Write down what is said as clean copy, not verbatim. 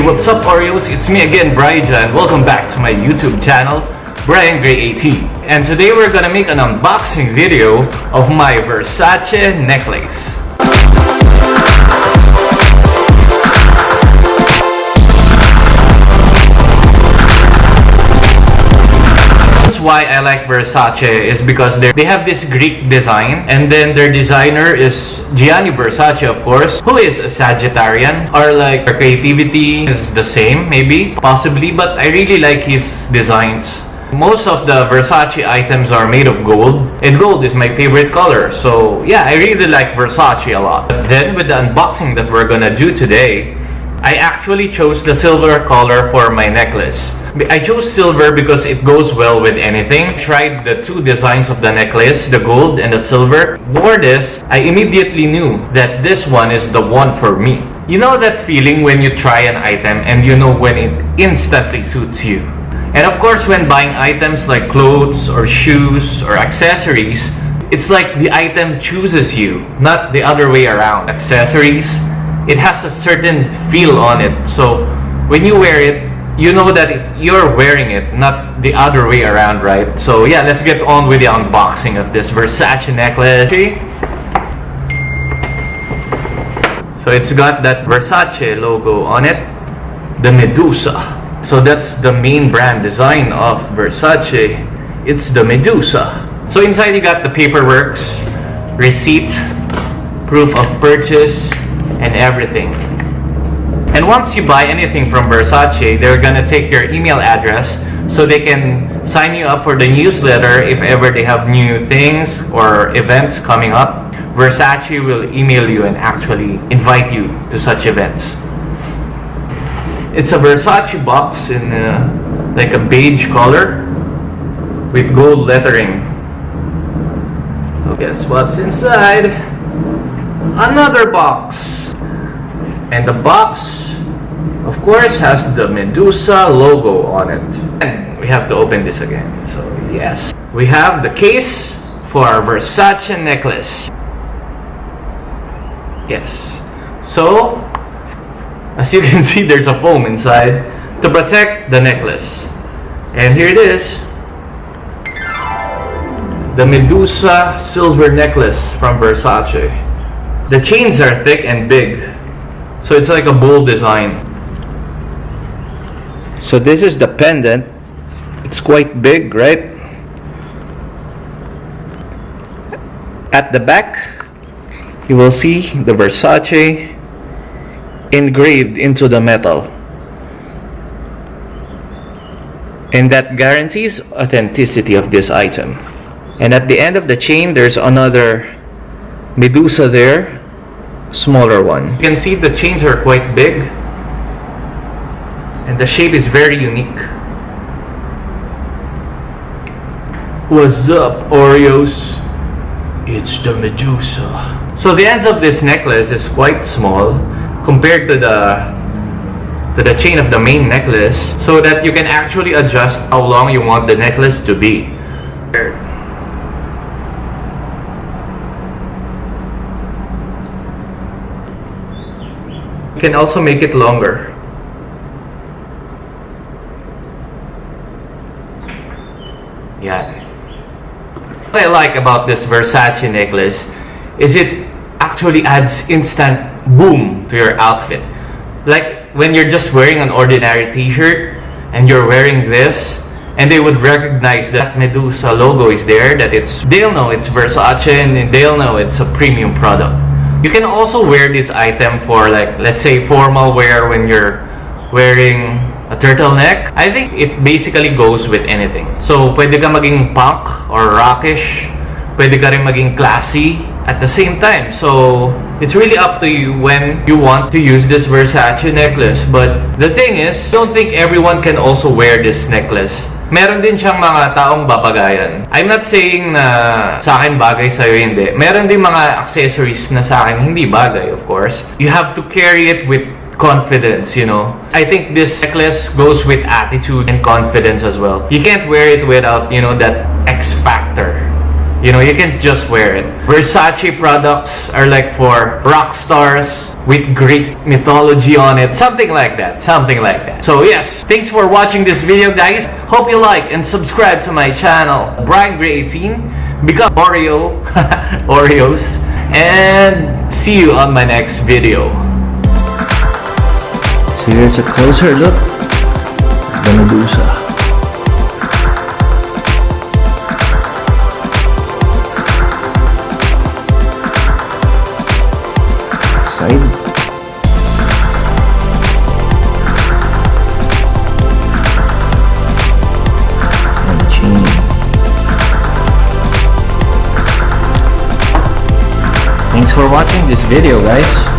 what's up Oreos? It's me again, BrYja, and welcome back to my YouTube channel, BryanGrey18. And today we're gonna make an unboxing video of my Versace necklace. Why I like Versace is because they have this Greek design, and then their designer is Gianni Versace, of course, who is a Sagittarian, or like their creativity is the same, maybe, possibly, but I really like his designs. Most of the Versace items are made of gold, and gold is my favorite color, so yeah, I really like Versace a lot. But then with the unboxing that we're gonna do today, I actually chose the silver color for my necklace. I chose silver because it goes well with anything. I tried the two designs of the necklace, the gold and the silver. Wore this, I immediately knew that this one is the one for me. You know that feeling when you try an item and you know when it instantly suits you? And of course, when buying items like clothes or shoes or accessories, it's like the item chooses you, not the other way around. Accessories, it has a certain feel on it, so when you wear it, you know that you're wearing it, not the other way around, right? So yeah, let's get on with the unboxing of this Versace necklace. So it's got that Versace logo on it, the Medusa. So that's the main brand design of Versace. It's the Medusa. So inside you got the paperwork, receipt, proof of purchase, and everything. And once you buy anything from Versace, they're gonna take your email address so they can sign you up for the newsletter if ever they have new things or events coming up. Versace will email you and actually invite you to such events. It's a Versace box in like a beige color with gold lettering. So guess what's inside? Another box. And the box, of course, has the Medusa logo on it. And we have to open this again. So yes, we have the case for our Versace necklace. Yes. So, as you can see, there's a foam inside to protect the necklace. And here it is. The Medusa silver necklace from Versace. The chains are thick and big. So it's like a bold design. So this is the pendant. It's quite big, right? At the back, you will see the Versace engraved into the metal. And that guarantees authenticity of this item. And at the end of the chain, there's another Medusa there. Smaller one. You can see the chains are quite big and the shape is very unique. What's up, Oreos? It's the Medusa. So the ends of this necklace is quite small compared to the chain of the main necklace, so that you can actually adjust how long you want the necklace to be. You can also make it longer. Yeah. What I like about this Versace necklace is it actually adds instant boom to your outfit. Like when you're just wearing an ordinary t-shirt and you're wearing this, and they would recognize that Medusa logo is there, that they'll know it's Versace and they'll know it's a premium product. You can also wear this item for, like, let's say formal wear when you're wearing a turtleneck. I think it basically goes with anything. So pwede ka maging punk or rockish, pwede ka rin maging classy at the same time. So it's really up to you when you want to use this Versace necklace. But the thing is, I don't think everyone can also wear this necklace. Meron din siyang mga taong babagayan. I'm not saying na sa akin bagay, sa'yo hindi. Meron din mga accessories na sa akin hindi bagay, of course. You have to carry it with confidence, you know. I think this necklace goes with attitude and confidence as well. You can't wear it without, you know, that X factor. You know, you can't just wear it. Versace products are like for rock stars, with Greek mythology on it. Something like that. Something like that. So yes, thanks for watching this video, guys. Hope you like and subscribe to my channel, BryanGrey18. Become Oreos. And see you on my next video. So here's a closer look at the Medusa. Side. And chain. Thanks for watching this video, guys.